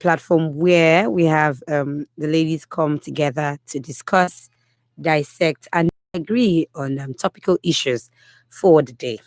platform where we have the ladies come together to discuss, dissect, and agree on topical issues for the day.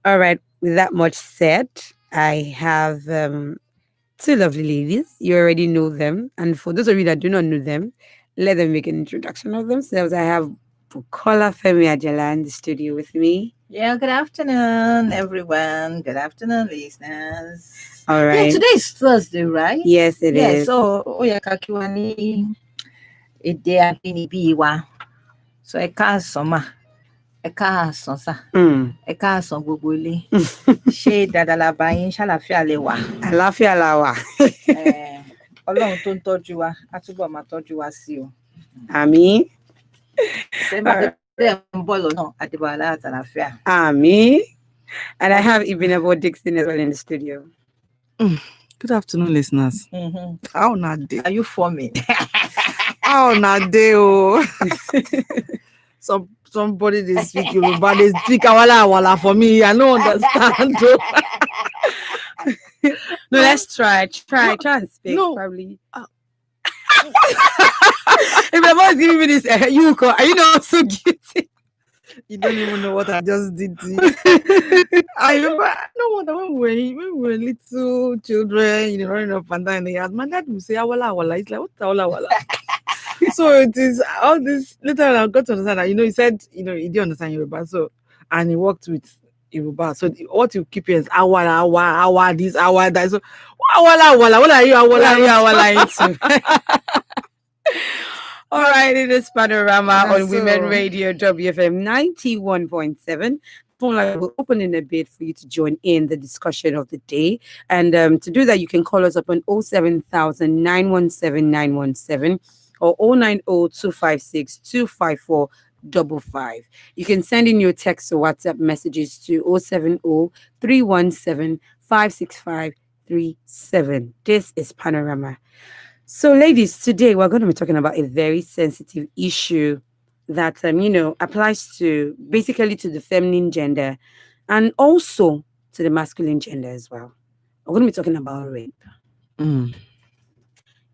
All right, with that much said, I have two lovely ladies. You already know them. And for those of you that do not know them, let them make an introduction of themselves. I have Bukola Femi Ajala in the studio with me. Yeah, good afternoon, everyone. Good afternoon, listeners. All Yeah, right. today is Thursday, right? Yes, it Yeah, is. so Oya Kakiwani Ede Abinibi wa. So Eka Soma. Eka Sonsa. Eka Son gbogbo ilé. Ṣé dáadáa la bá yín ṣàlàáfíà lẹ wà? Àlàáfíà la wà. Ọlọ́run tó ń tọ́jú wa, á túbọ̀ máa tọ́jú wa sí o. Àmín. Ṣé bá tó dẹ̀ ń bọ̀ lọ́nà Adébọ̀lá àtàlàáfíà? Àmín. And I have Ibinabo Dixon as well in the studio. Good afternoon, listeners. How not day? Are you forming? How not day? Oh, somebody they speak Yoruba, they speak awala for me. I don't understand. No, let's try and speak. No. Probably. If my boss giving me this, are you not so guilty? You don't even know what I just did to you. I remember, when we were little children, running up and down in the yard, my dad would say, awala, awala. It's like, what's awala? So it is all this. Later on, I got to understand that, he said, he didn't understand Yoruba. So, and he worked with Yoruba. So what you keep here is awa, this, awa, that. So, awala, what are you, awala? All right, it is Panorama on Women Radio WFM 91.7. Phone line will open in a bit for you to join in the discussion of the day. And to do that, you can call us up on 07000 917 917 or 090 256 You can send in your text or WhatsApp messages to 070 317 565 37. This is Panorama. So, ladies, today we're going to be talking about a very sensitive issue that, applies to basically to the feminine gender and also to the masculine gender as well. We're going to be talking about rape.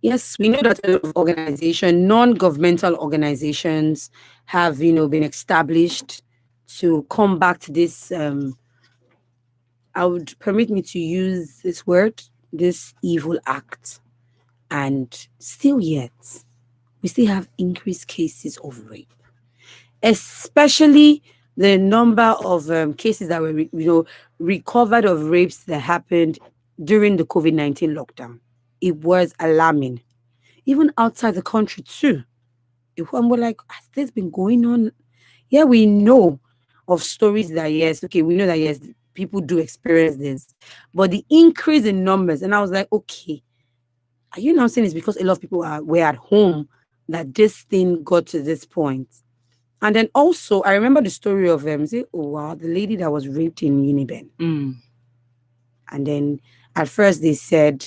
Yes, we know that a lot of organizations, non-governmental organizations have, been established to combat this. I would permit me to use this word, this evil act. And still yet, we still have increased cases of rape, especially the number of cases that were recovered of rapes that happened during the COVID-19 lockdown. It was alarming. Even outside the country too. We're like, has this been going on? Yeah, we know of stories that, we know that, yes, people do experience this. But the increase in numbers, and I was like, okay, are you now saying it's because a lot of people were at home that this thing got to this point? And then also, I remember the story of the lady that was raped in Uniben. And then at first they said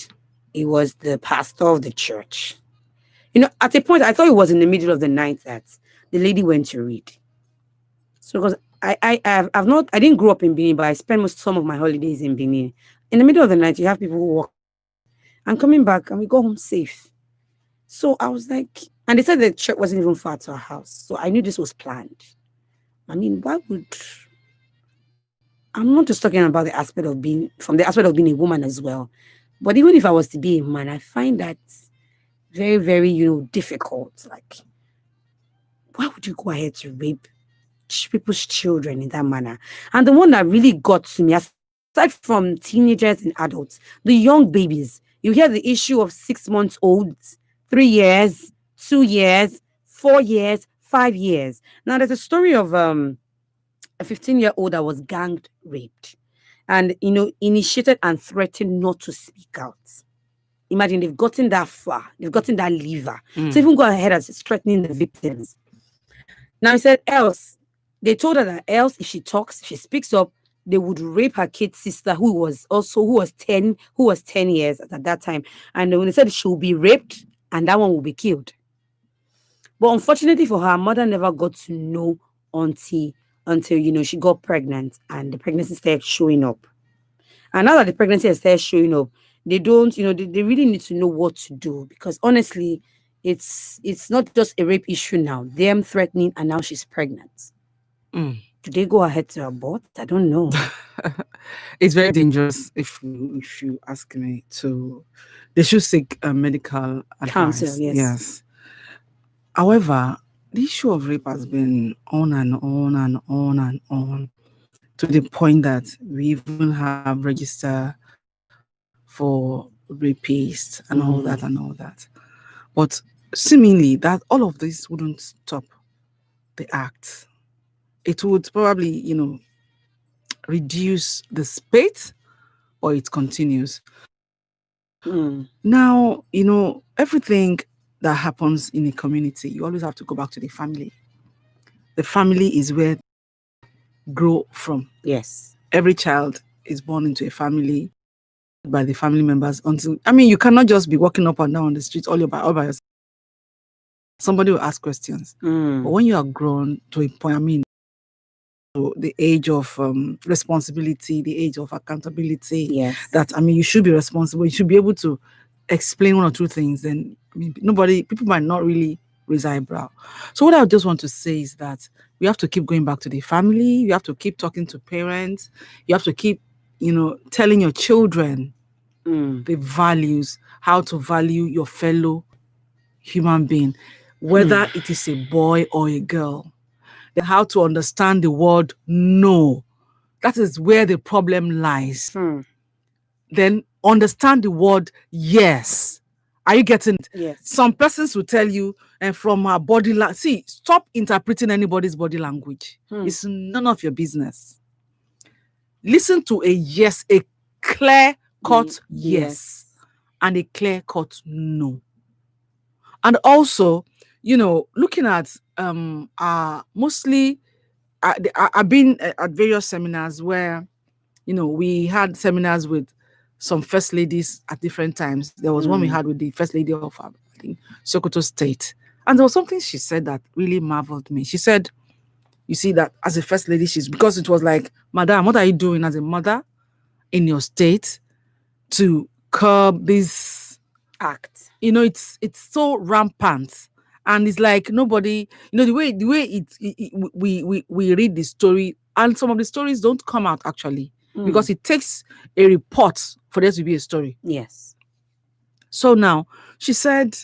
it was the pastor of the church. At a point, I thought it was in the middle of the night that the lady went to read. So because I didn't grow up in Benin, but I spent some of my holidays in Benin. In the middle of the night, you have people who walk and coming back, and we go home safe. So I was like, and they said the church wasn't even far to our house. So I knew this was planned. I mean, I'm not just talking about the aspect of being a woman as well. But even if I was to be a man, I find that very, very, difficult. Like, why would you go ahead to rape people's children in that manner? And the one that really got to me, aside from teenagers and adults, the young babies. You hear the issue of 6 months old, 3 years, 2 years, 4 years, 5 years. Now, there's a story of a 15-year-old that was gang raped and, initiated and threatened not to speak out. Imagine they've gotten that far. They've gotten that lever. So even go ahead as threatening the victims. Now, he said they told her that else if she talks, if she speaks up, they would rape her kid's sister, who was 10 years at that time. And when they said she will be raped and that one will be killed. But unfortunately for her mother never got to know until she got pregnant and the pregnancy started showing up. And now that the pregnancy has started showing up, They don't, they really need to know what to do, because honestly, it's not just a rape issue now. Them threatening, and now she's pregnant. Mm. Do they go ahead to abort? I don't know. It's very dangerous if you ask me. To They should seek medical Counsel, advice. yes. Yes. However, the issue of rape has been on and on and on and on, to the point that we even have register for rapists and all that and all that. But seemingly that all of this wouldn't stop the act. It would probably, reduce the spate, or it continues. Now, everything that happens in a community, you always have to go back to the family. The family is where grow from. Yes. Every child is born into a family by the family members. You cannot just be walking up and down on the streets all by yourself. Somebody will ask questions. But when you are grown to a point, to the age of responsibility, the age of accountability, Yes. that you should be responsible. You should be able to explain one or two things. Then people might not really raise eyebrow. So what I just want to say is that we have to keep going back to the family. You have to keep talking to parents. You have to keep, telling your children the values, how to value your fellow human being, whether it is a boy or a girl. Then how to understand the word no. That is where the problem lies. Then understand the word yes. Are you getting it? Yes. Some persons will tell you, and from her body language, see, stop interpreting anybody's body language. It's none of your business. Listen to a yes, a clear-cut yes, and a clear-cut no. And also, looking at mostly, I've been at various seminars where, we had seminars with some first ladies at different times. There was one we had with the first lady of, I think, Sokoto State. And there was something she said that really marveled me. She said, you see, that as a first lady, because it was like, Madam, what are you doing as a mother in your state to curb this act? It's so rampant. And it's like nobody, the way we read the story, and some of the stories don't come out actually, because it takes a report for there to be a story. Yes. So now she said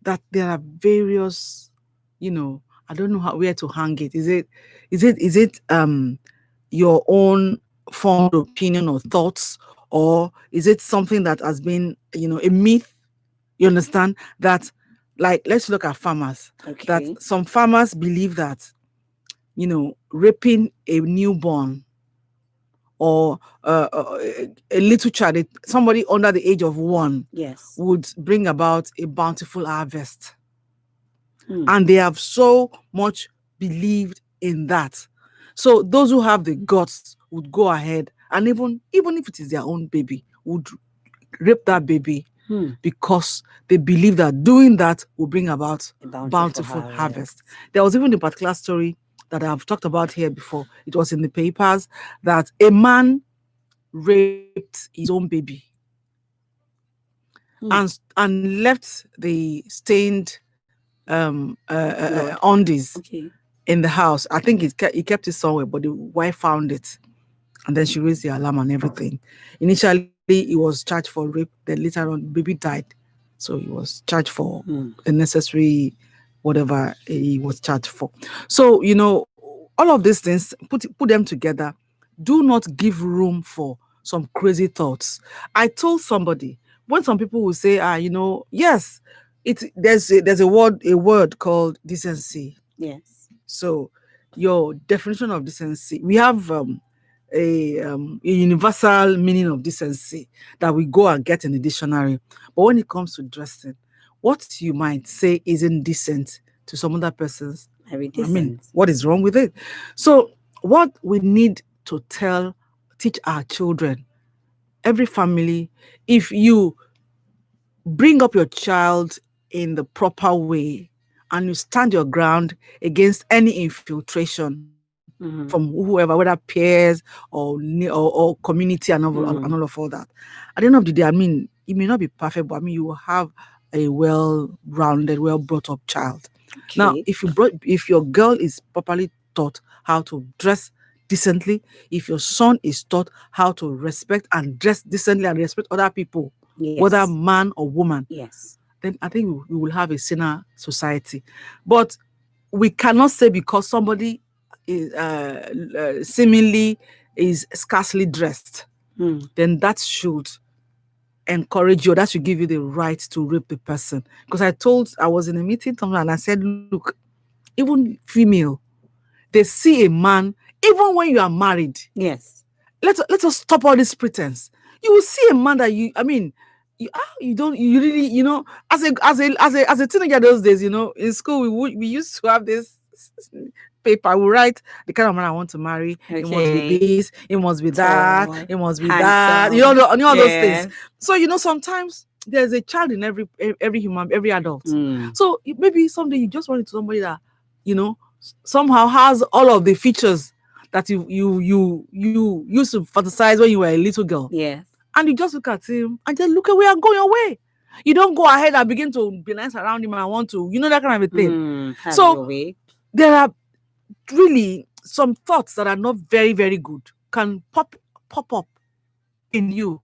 that there are various, I don't know where to hang it. Is it your own formed opinion or thoughts, or is it something that has been, a myth? You understand that, like, let's look at farmers. Okay. That some farmers believe that, raping a newborn or a little child, somebody under the age of 1, yes, would bring about a bountiful harvest. And they have so much believed in that. So those who have the guts would go ahead, and even if it is their own baby, would rape that baby because they believe that doing that will bring about a bountiful harvest. There was even a particular story that I've talked about here before. It was in the papers that a man raped his own baby and left the stained undies in the house. I think he kept it somewhere, but the wife found it, and then she raised the alarm and everything. Initially, he was charged for rape. Then later on, the baby died, so he was charged for the necessary whatever he was charged for. So all of these things, put them together. Do not give room for some crazy thoughts. I told somebody, when some people will say, yes, there's a word called decency. yes. So your definition of decency, we have a universal meaning of decency that we go and get in the dictionary. But when it comes to dressing, what you might say isn't decent to some other persons, Very decent. what is wrong with it? So what we need to teach our children, every family, if you bring up your child in the proper way and you stand your ground against any infiltration from whoever, whether peers or community and all of that. At the end of the day, it may not be perfect, but I mean, you will have a well-rounded, well-brought-up child. Now, Okay. if your girl is properly taught how to dress decently, if your son is taught how to respect and dress decently and respect other people, whether Yes. man or woman, Yes. then I think we will have a saner society. But we cannot say because somebody is seemingly is scarcely dressed, then that should encourage you, that should give you the right to rape the person. Because I was in a meeting somewhere and I said, look, even female, they see a man, even when you are married. Yes. Let us stop all this pretense. You will see a man that you don't, you really, as a teenager those days, in school we used to have this paper. We write the kind of man I want to marry. It must be Okay. this, it must be that, Tall, it must be that. handsome. Those things. Yes. So sometimes there's a child in every human, every adult. Mm. So maybe someday you just run into somebody that somehow has all of the features that you used to fantasize when you were a little girl. Yes. And you just look at him and just look away and go your way. You don't go ahead and begin to be nice around him and want to, that kind of a thing. Have So your way. there are really some thoughts that are not very, very good can pop up in you.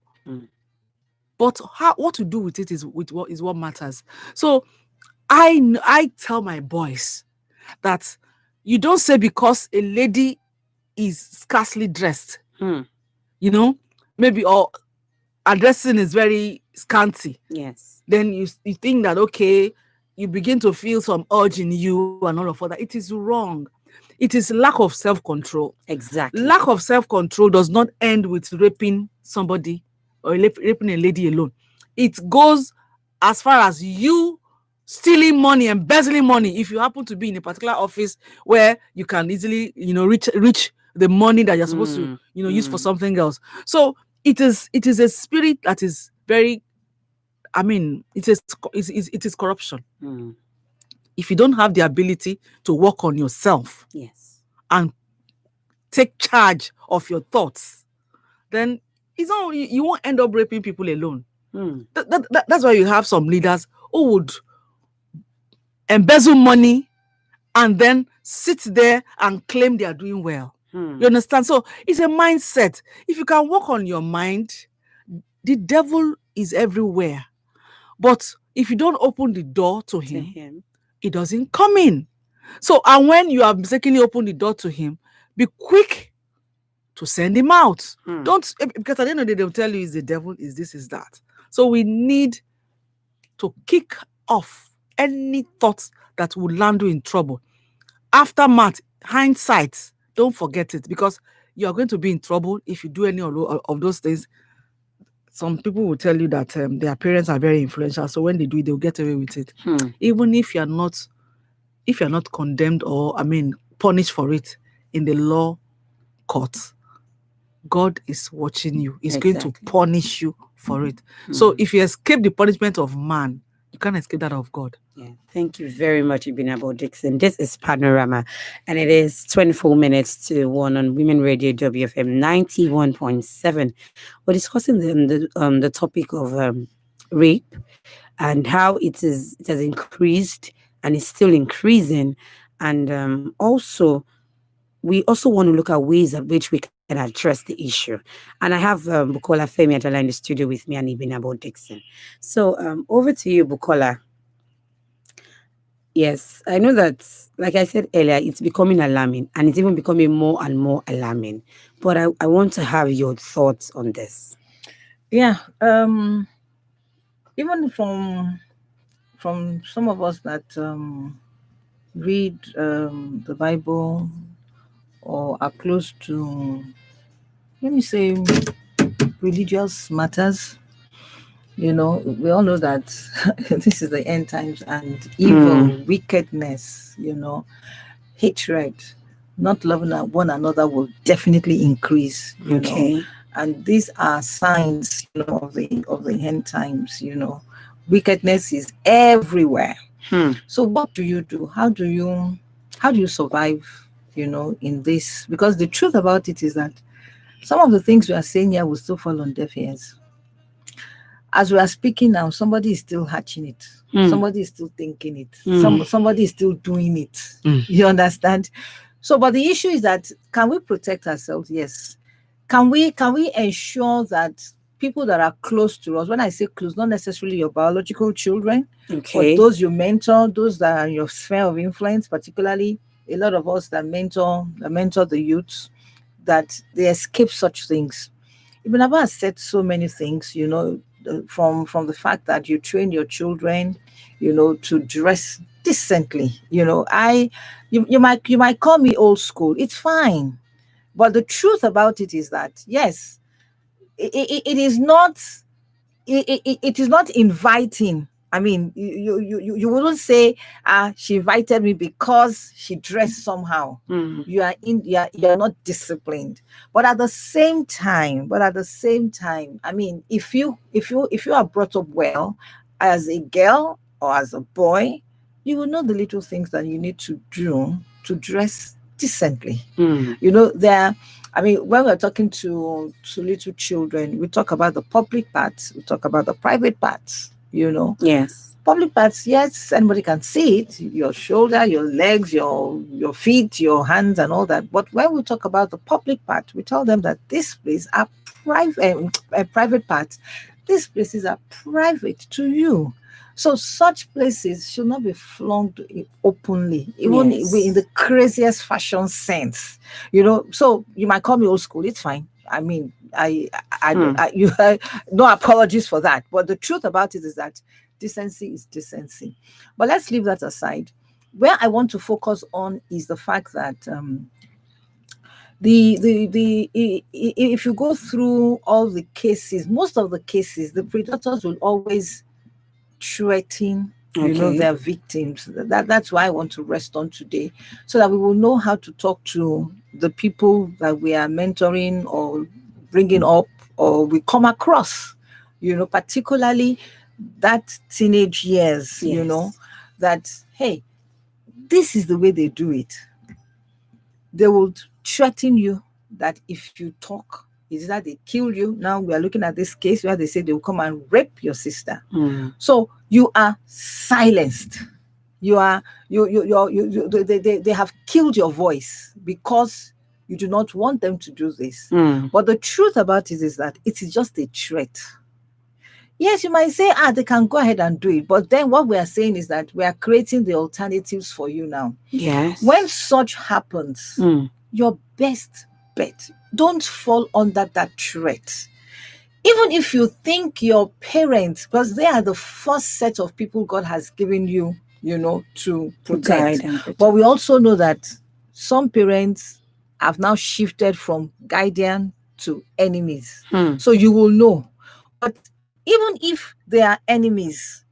But what to do with it is what matters. So I tell my boys that you don't say because a lady is scarcely dressed, maybe, or her dressing is very scanty. Yes. Then you think that, okay, you begin to feel some urge in you and all of that. It is wrong. It is lack of self-control. Exactly. Lack of self-control does not end with raping somebody or raping a lady alone. It goes as far as you stealing money, embezzling money. If you happen to be in a particular office where you can easily, reach the money that you're supposed to, use for something else. So it is a spirit that is very, it is corruption. If you don't have the ability to work on yourself, yes, and take charge of your thoughts, then you won't end up raping people alone. That's why you have some leaders who would embezzle money and then sit there and claim they are doing well. You understand? So it's a mindset. If you can work on your mind, the devil is everywhere. But if you don't open the door to him, it doesn't come in. So, and when you have mistakenly opened the door to him, be quick to send him out. Don't, because at the end of the day, they'll tell you it's the devil, is this, is that. So we need to kick off any thoughts that will land you in trouble. Aftermath, hindsight, don't forget it, because you are going to be in trouble if you do any of those things. Some people will tell you that their parents are very influential, so when they do it, they'll get away with it. Even if you're not condemned or, punished for it in the law courts, God is watching you. He's going to punish you for it. So if you escape the punishment of man, you can't escape that of God. Yeah. Thank you very much, Ibinabo Dixon. This is Panorama, and it is 24 minutes to 1 on Women Radio WFM 91.7. We're discussing the topic of rape and how it has increased and is still increasing, and also we also want to look at ways at which we can address the issue. And I have Bukola Femi Adala in the studio with me and Ibinabo Dixon. So over to you, Bukola. Yes, I know that, like I said earlier, it's becoming alarming, and it's even becoming more and more alarming. But I want to have your thoughts on this. Yeah, even from some of us that read the Bible or are close to, let me say, religious matters, we all know that this is the end times, and evil, wickedness, hatred, not loving one another will definitely increase, know. And these are signs, of the end times, Wickedness is everywhere. So what do you do? How do you survive, in this? Because the truth about it is that some of the things we are saying here will still fall on deaf ears. as we are speaking now, somebody is still hatching it. Somebody is still thinking it. Somebody is still doing it. You understand? So, but the issue is that, can we protect ourselves? Yes. Can we ensure that people that are close to us, when I say close, not necessarily your biological children, but those you mentor, those that are in your sphere of influence, particularly a lot of us that mentor the youth, that they escape such things. Ibn Abbas has said so many things, from the fact that you train your children, to dress decently. You might call me old school. It's fine, but the truth about it is that, yes, it is not it is not inviting. I mean, you wouldn't say, she invited me because she dressed somehow. You're not disciplined. But at the same time, I mean, if you are brought up well as a girl or as a boy, you will know the little things that you need to do to dress decently. I mean, when we're talking to little children, we talk about the public parts, we talk about the private parts, Yes. Public parts, yes, anybody can see it, your shoulder, your legs, your feet, your hands, and all that. But when we talk about the public part, we tell them that these places are private parts. These places are private to you. So such places should not be flung openly, even in the craziest fashion sense. So you might call me old school. It's fine. I mean, you no apologies for that. But the truth about it is that decency is decency. But let's leave that aside. Where I want to focus on is the fact that if you go through all the cases, most of the cases, the predators will always threaten their victims. That's why I want to rest on today, so that we will know how to talk to the people that we are mentoring or bringing up, or we come across, particularly that teenage years. That, hey, this is the way they do it. They will threaten you that if you talk, is that they kill you. Now we are looking at this case where they say they will come and rape your sister. So you are silenced. They have killed your voice because you do not want them to do this. But the truth about it is that it is just a threat. Yes, you might say, they can go ahead and do it. But then what we are saying is that we are creating the alternatives for you now. Yes. When such happens, your best bet, don't fall under that threat. Even if you think your parents, because they are the first set of people God has given you, to protect. But we also know that some parents have now shifted from guardian to enemies. So you will know. But even if they are enemies,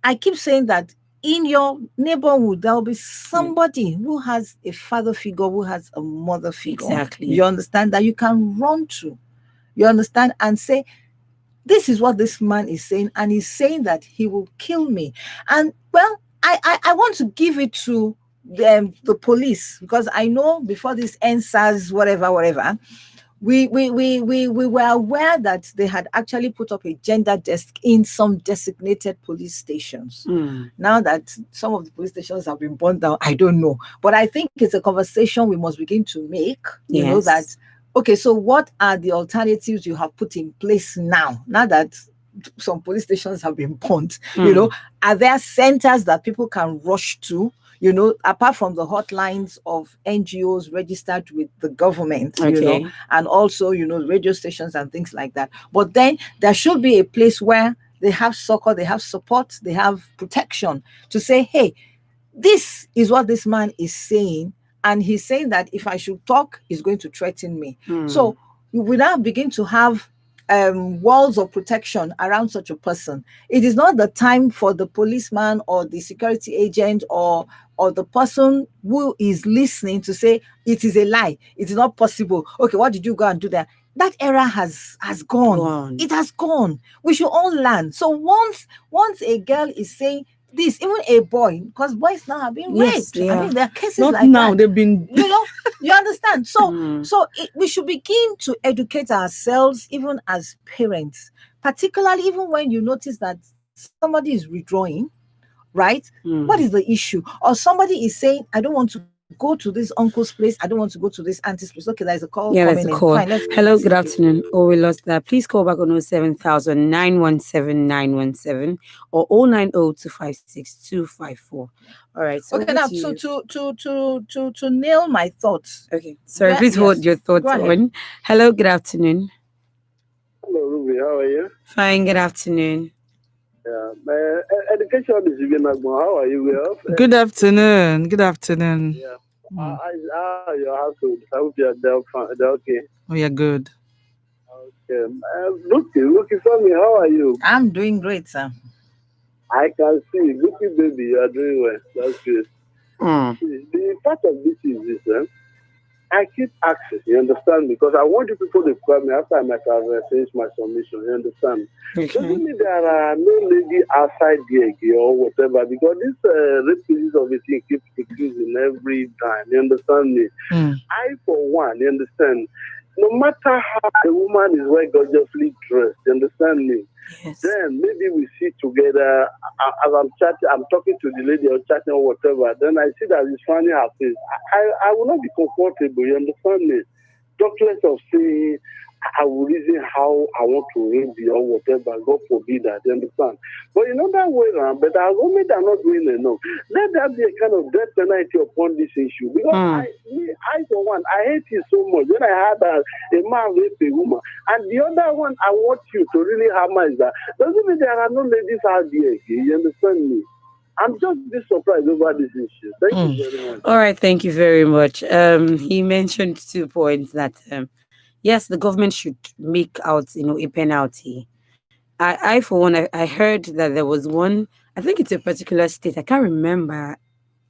I keep saying that in your neighborhood, there will be somebody who has a father figure, who has a mother figure. Exactly. You understand, that you can run to. You understand, and say, this is what this man is saying, and he's saying that he will kill me. And well, I want to give it to the police, because I know before this NSAS, whatever, we were aware that they had actually put up a gender desk in some designated police stations. Now that some of the police stations have been burned down, I don't know. But I think it's a conversation we must begin to make, that, okay, so what are the alternatives you have put in place now that some police stations have been burnt? Are there centers that people can rush to? Apart from the hotlines of NGOs registered with the government, and also, radio stations and things like that. But then there should be a place where they have succor, they have support, they have protection to say, hey, this is what this man is saying. And he's saying that if I should talk, he's going to threaten me. So we now begin to have walls of protection around such a person. It is not the time for the policeman or the security agent or the person who is listening to say, it is a lie, it is not possible. Okay, what did you go and do there? That era has gone. It has gone. We should all learn. So once a girl is saying this, even a boy, because boys now have been raped. I mean, there are cases not like now, that. they've been You understand? So we should begin to educate ourselves, even as parents, particularly even when you notice that somebody is withdrawing, right? What is the issue? Or somebody is saying, I don't want to go to this uncle's place, I don't want to go to this auntie's place. Okay, there's a call Yeah, coming there's a in. call. Fine, let's Hello, see. good afternoon. Oh, we lost that. Please call back on 07000 or 090 All right, so Okay, over now to you. to nail my thoughts. Okay, sorry, please hold your thoughts Go ahead. on. Hello, good afternoon. Hello, Ruby. How are you? Fine, good afternoon. Yeah, my education is even like, how are you? Well, Good afternoon. Good afternoon. yeah. Mm. How are your household? I hope you're they're okay. Oh, yeah, good. Okay. Looky for me. How are you? I'm doing great, sir. I can see. Looky, baby, you are doing well. That's good. The part of this is this, I keep asking, you understand? Because I want you people to call me after I might have finished my submission, you understand? Doesn't mean there are no lady outside there or whatever, because this rape cases of a thing keeps increasing every time, you understand me? I, for one, you understand? No matter how a woman is well gorgeously dressed, you understand me? Yes. Then maybe we sit together as I'm chatting, I'm talking to the lady or chatting or whatever. Then I see that he's finding her face. I will not be comfortable, you understand me? Talkless of saying I will reason how I want to rape you or whatever, God forbid that, you understand? But you know that way around, but our government are not doing enough. Let there be a kind of death penalty upon this issue. Because I for one, I hate it so much. When I heard that a man raped a woman, and the other one I want you to really hammer is that doesn't mean there are no ladies out there, you understand me? I'm just a bit surprised over this issue. Thank you very much. All right, thank you very much. He mentioned 2 points that yes, the government should make out, a penalty. I for one, I heard that there was one. I think it's a particular state. I can't remember,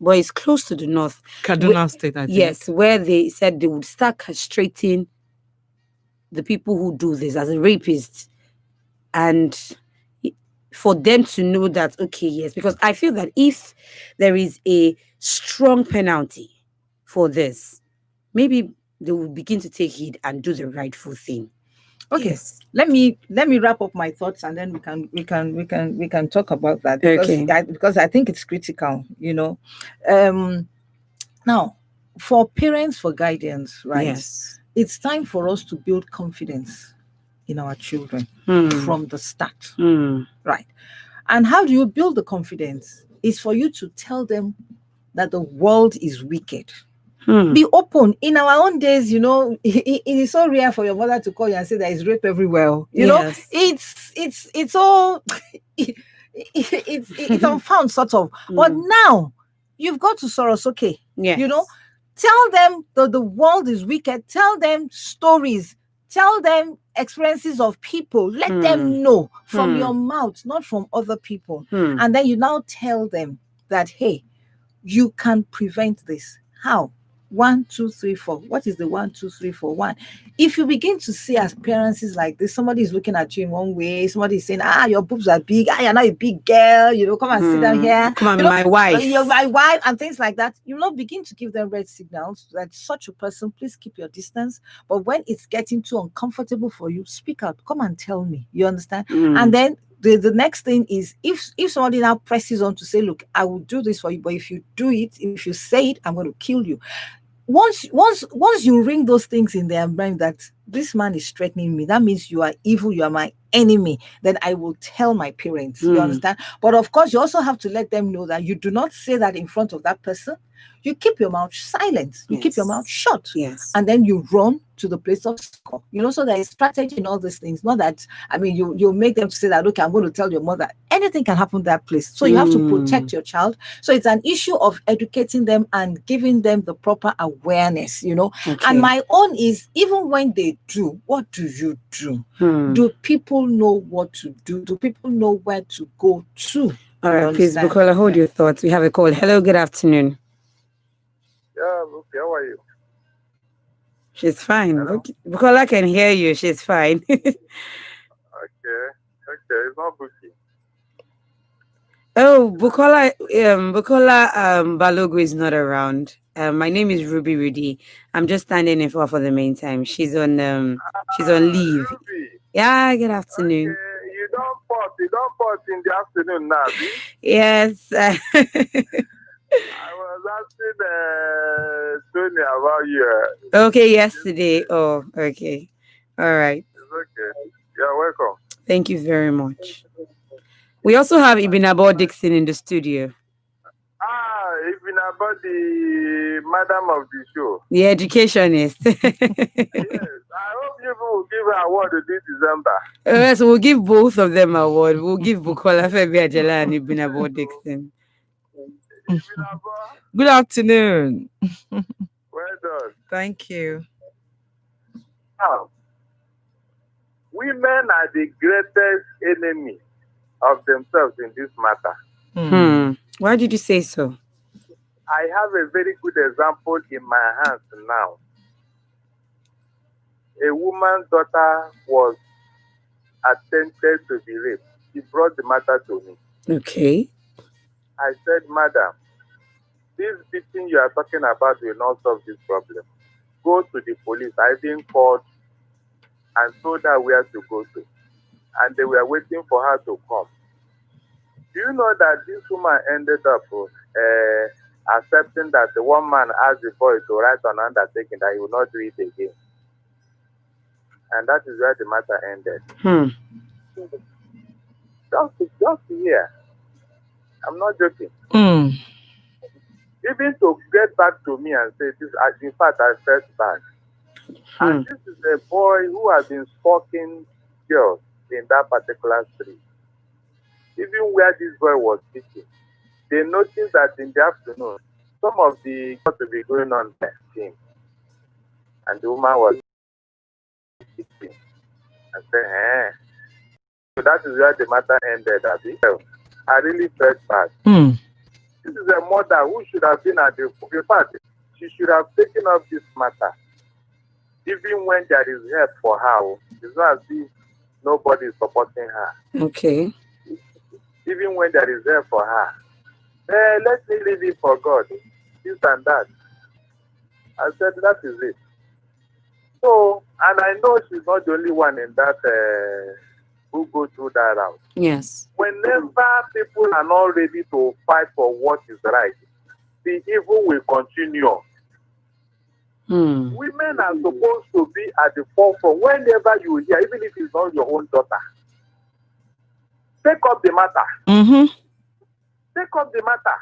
but it's close to the north. Kaduna State, I think. Yes, where they said they would start castrating the people who do this as a rapist, and for them to know that, okay, yes, because I feel that if there is a strong penalty for this, maybe they will begin to take heed and do the rightful thing. Okay, Yes. let me wrap up my thoughts, and then we can talk about that, because because I think it's critical. Now, for parents, for guidance, right? Yes. It's time for us to build confidence in our children from the start, right? And how do you build the confidence? Is for you to tell them that the world is wicked. Be open. In our own days, it is so rare for your mother to call you and say there is rape everywhere. You know, it's all it's unfound sort of. But now you've got to Sorosuke. Yes. Tell them that the world is wicked. Tell them stories. Tell them experiences of people. Let them know from your mouth, not from other people. And then you now tell them that, hey, you can prevent this. How? 1, 2, 3, 4. What is the 1, 2, 3, 4? 1. If you begin to see appearances like this, somebody is looking at you in one way, somebody is saying, your boobs are big, you're not a big girl, come and sit down here. Come on, my wife. You're my wife, and things like that. You not begin to give them red signals that such a person, please keep your distance. But when it's getting too uncomfortable for you, speak out. Come and tell me. You understand? And then the next thing is, if somebody now presses on to say, look, I will do this for you, but if you do it, if you say it, I'm going to kill you. Once you ring those things in their brain that this man is threatening me, that means you are evil, you are my enemy, then I will tell my parents. You understand? But of course, you also have to let them know that you do not say that in front of that person. You keep your mouth silent. You keep your mouth shut. Yes. And then you run to the place of succor. So there is strategy in all these things. Not that, you make them say that, okay, I'm going to tell your mother. Anything can happen in that place. So you have to protect your child. So it's an issue of educating them and giving them the proper awareness, Okay. And my own is, even when they do, what do you do? Do people know what to do? Do people know where to go to? All right, please, Bukola, hold your thoughts. We have a call. Hello, good afternoon. Yeah, okay, how are you? She's fine. Bukola can hear you. She's fine. Okay, it's not Buki. Oh, Bukola Balogu is not around. My name is Ruby Rudy. I'm just standing in for the meantime. She's on leave. Ruby. Yeah, good afternoon. Okay, they don't pause in the afternoon now. See? Yes. I was asking Tony about you. Okay, yesterday. Oh, okay. All right. It's okay. You're welcome. Thank you very much. We also have Ibinabo Dixon in the studio, Even about the madam of the show. the educationist. Yes, I hope you will give her award this December. Yes, we'll give both of them award. We'll give Bukola Femi Ajala and Ibinabo Dixon. Ibinabo, Good afternoon. well done. Thank you. Now, women are the greatest enemy of themselves in this matter. Why did you say so? I have a very good example in my hands now. A woman's daughter was attempted to be raped. She brought the matter to me. Okay. I said, Madam, this beating you are talking about will not solve this problem. Go to the police. I even called and told her where to go to. And they were waiting for her to come. Do you know that this woman ended up accepting that the one man asked the boy to write an undertaking that he will not do it again? And that is where the matter ended. Just here. I'm not joking. Even to get back to me and say this, in fact, I felt bad. And this is a boy who has been stalking girls in that particular street. Even where this boy was sitting, they noticed that in the afternoon, some of the girls will be going on their team. And the woman was sitting and said, So that is where the matter ended. I really felt bad. This is a mother who should have been at the party. She should have taken up this matter. Even when there is help for her, it's not as if nobody is supporting her. Okay. Even when there is help for her, let me leave it for God. This and that. I said, that is it. So, and I know she's not the only one in that who go through that route. Yes. Whenever people are not ready to fight for what is right, the evil will continue. Women are supposed to be at the forefront. Whenever you hear, even if it's not your own daughter, take up the matter. Take up the matter.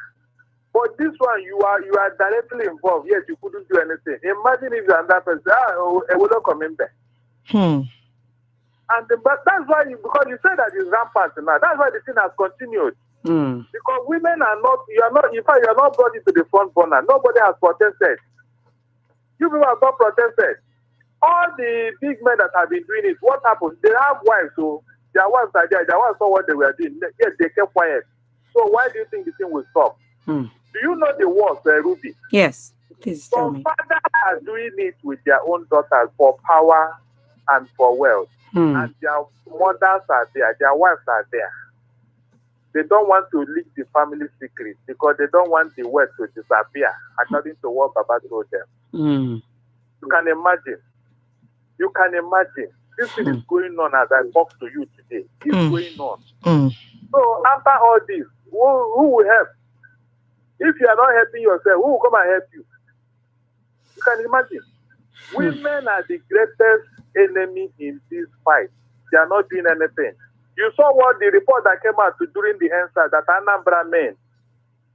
But this one, you are directly involved. Yes, you couldn't do anything. Imagine if you're that person. It will not come in there. But that's why, because you said that it's rampant now. That's why the thing has continued. Because women are not. In fact, you are not brought into the front burner. Nobody has protested. You people have not protested. All the big men that have been doing it, what happened? They have wives, so their wives are there. Their wives saw what they were doing. Yes, they kept quiet. So why do you think the thing will stop? Do you know the words, Ruby? Yes. Please tell me. Some fathers are doing it with their own daughters for power and for wealth. And their mothers are there. Their wives are there. They don't want to leak the family secrets because they don't want the wealth to disappear, according to what Baba told them. You can imagine. This thing is going on as I talk to you today. It's going on. So after all this, who will help? If you are not helping yourself, who will come and help you? You can imagine. Women are the greatest enemy in this fight. They are not doing anything. You saw what the report that came out during the answer that Anambra men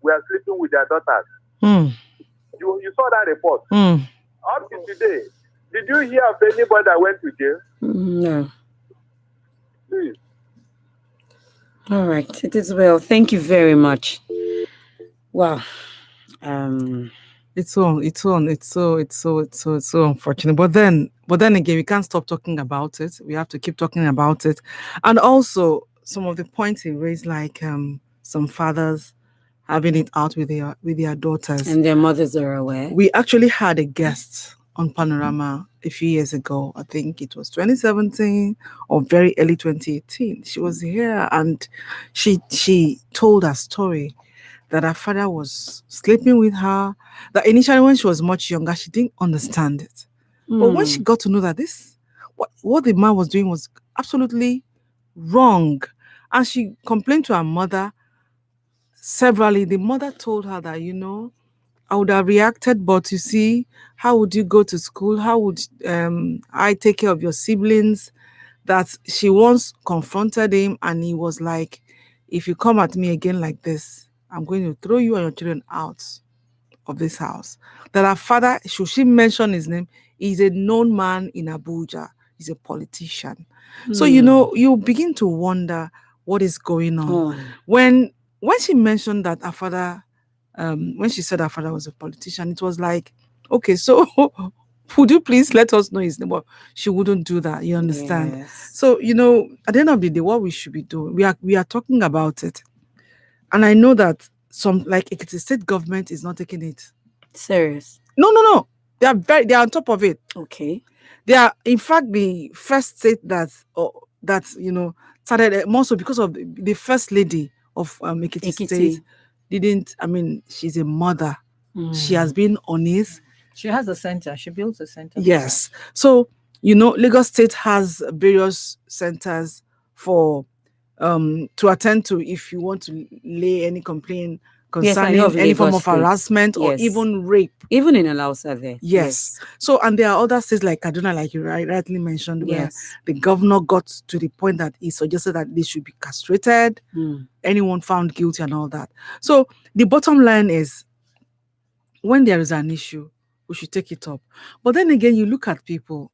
were sleeping with their daughters. You saw that report. Up to today, did you hear of anybody that went to jail? No. Please. All right. It is well. Thank you very much. Wow. It's so unfortunate. But then again, we can't stop talking about it. We have to keep talking about it. And also some of the points he raised, like some fathers having it out with their daughters. And their mothers are aware. We actually had a guest on Panorama a few years ago. I think it was 2017 or very early 2018. She was here and she told her story that her father was sleeping with her. That initially when she was much younger, she didn't understand it. But when she got to know that what the man was doing was absolutely wrong And she complained to her mother severally. The mother told her that, I would have reacted, but you see, how would you go to school? How would I take care of your siblings? That she once confronted him, and he was like, if you come at me again like this, I'm going to throw you and your children out of this house. That her father, should she mention his name, is a known man in Abuja. He's a politician. So, you begin to wonder what is going on. When she mentioned that her father, when she said her father was a politician, it was like, okay, so would you please let us know his name? But she wouldn't do that. You understand? Yes. So, at the end of the day, what we should be doing, we are talking about it. And I know that some, like Ekiti state government, is not taking it serious. No. They are on top of it. Okay. They are, in fact, the first state that started more so because of the first lady of Ekiti State. She's a mother. She has been on it. She has a center. She built a center. Yes. So, Lagos State has various centers for to attend to if you want to lay any complaint concerning any form of harassment or even rape. Even in Alausa there. Yes. So, and there are other states like Kaduna, like you rightly mentioned, where the governor got to the point that he suggested that they should be castrated, anyone found guilty and all that. So the bottom line is, when there is an issue, we should take it up. But then again, you look at people,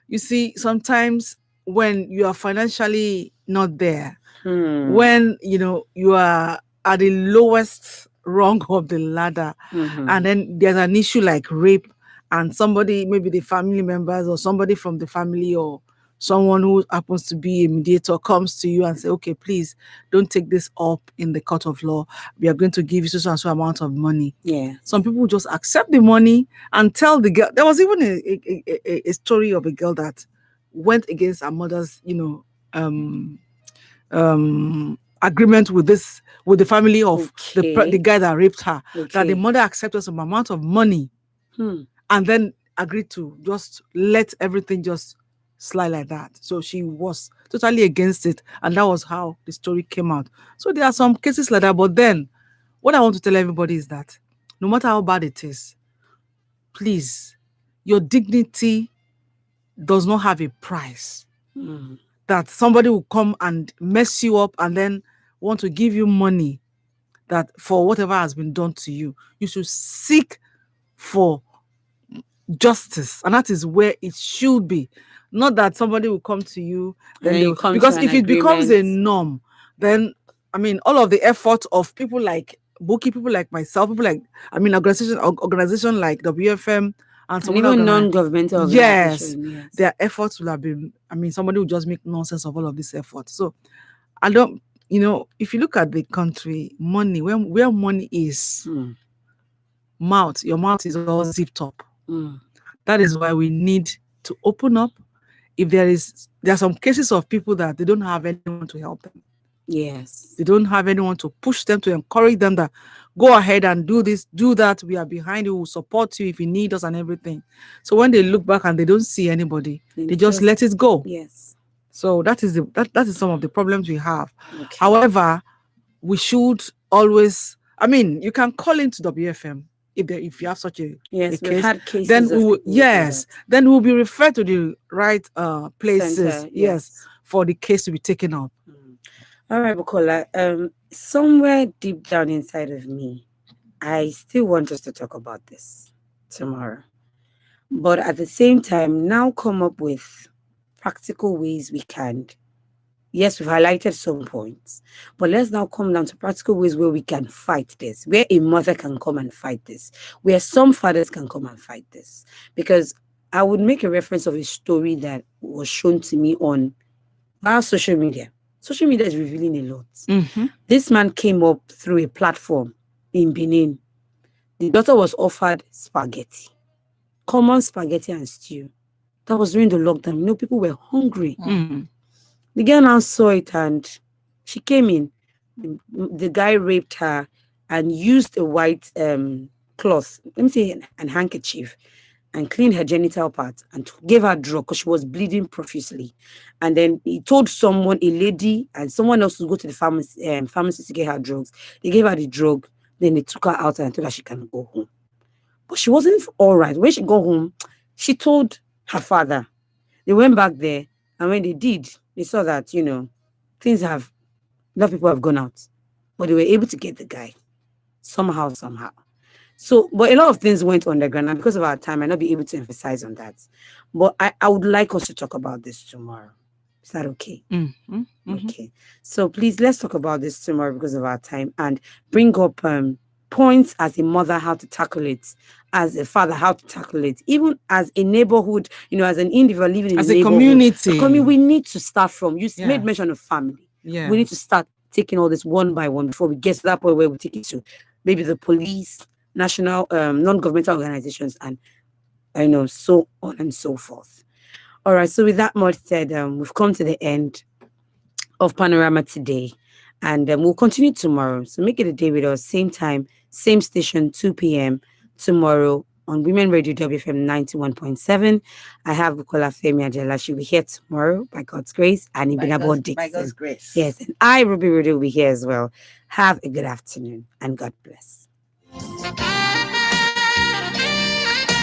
you see, sometimes when you are financially not there, when, you are at the lowest rung of the ladder, and then there's an issue like rape, and somebody, maybe the family members or somebody from the family or someone who happens to be a mediator, comes to you and say, okay, please don't take this up in the court of law. We are going to give you so and so amount of money. Yeah. Some people just accept the money and tell the girl. There was even a story of a girl that went against her mother's, agreement with the family of the guy that raped her. That the mother accepted some amount of money and then agreed to just let everything just slide like that. So she was totally against it, and that was how the story came out. So there are some cases like that. But then what I want to tell everybody is that no matter how bad it is, please, your dignity does not have a price. That somebody will come and mess you up and then want to give you money that for whatever has been done to you. You should seek for justice, and that is where it should be. Not that somebody will come to you, then because if it becomes a norm, then all of the effort of people like Buki, people like myself, people like organization like WFM and some even non-governmental organizations. Yes, their efforts will have been. Somebody will just make nonsense of all of this effort. So I don't. If you look at the country, money, where money is, your mouth is all zipped up. That is why we need to open up. If there are some cases of people that they don't have anyone to help them. Yes. They don't have anyone to push them, to encourage them that go ahead and do this, do that. We are behind you, we'll support you if you need us and everything. So when they look back and they don't see anybody, they just let it go. Yes. So that is some of the problems we have. Okay. However, we should always, you can call into WFM if you have such a case. We've had cases. Then then we'll be referred to the right places. Center, yes, for the case to be taken up. All right, Bukola. Somewhere deep down inside of me, I still want us to talk about this tomorrow. But at the same time, now come up with practical ways we can. Yes, we've highlighted some points, but let's now come down to practical ways where we can fight this, where a mother can come and fight this, where some fathers can come and fight this. Because I would make a reference of a story that was shown to me on our social media. Social media is revealing a lot. This man came up through a platform in Benin. The daughter was offered spaghetti, common spaghetti and stew. That was during the lockdown. People were hungry. The girl now saw it and she came in. The guy raped her and used a white cloth, let me say an handkerchief, and cleaned her genital part and gave her drug because she was bleeding profusely. And then he told someone, a lady, and someone else to go to the pharmacy to get her drugs. They gave her the drug. Then they took her out and told her she can go home. But she wasn't all right. When she got home, she told her father. They went back there, and when they did, they saw that, things have, a lot of people have gone out. But they were able to get the guy somehow. So, but a lot of things went underground, and because of our time, I might not be able to emphasize on that. But I would like us to talk about this tomorrow. Is that okay? Mm-hmm. Mm-hmm. Okay. So please, let's talk about this tomorrow because of our time, and bring up points as a mother how to tackle it, as a father how to tackle it, even as a neighborhood, as an individual living in As a a neighborhood. community. We need to start from. You made Yes. mention of family. Yeah. We need to start taking all this one by one before we get to that point where we take it to maybe the police, national non-governmental organizations, and so on and so forth. All right, so with that much said, we've come to the end of Panorama today, and we'll continue tomorrow. So make it a day with us, same time, same station, 2 p.m. tomorrow on Women Radio WFM 91.7. I have Bukola Femi Ajala. She'll be here tomorrow by God's grace, and Ibinabo Dixon. By God's grace. Yes, and I, Ruby Rudy, will be here as well. Have a good afternoon, and God bless.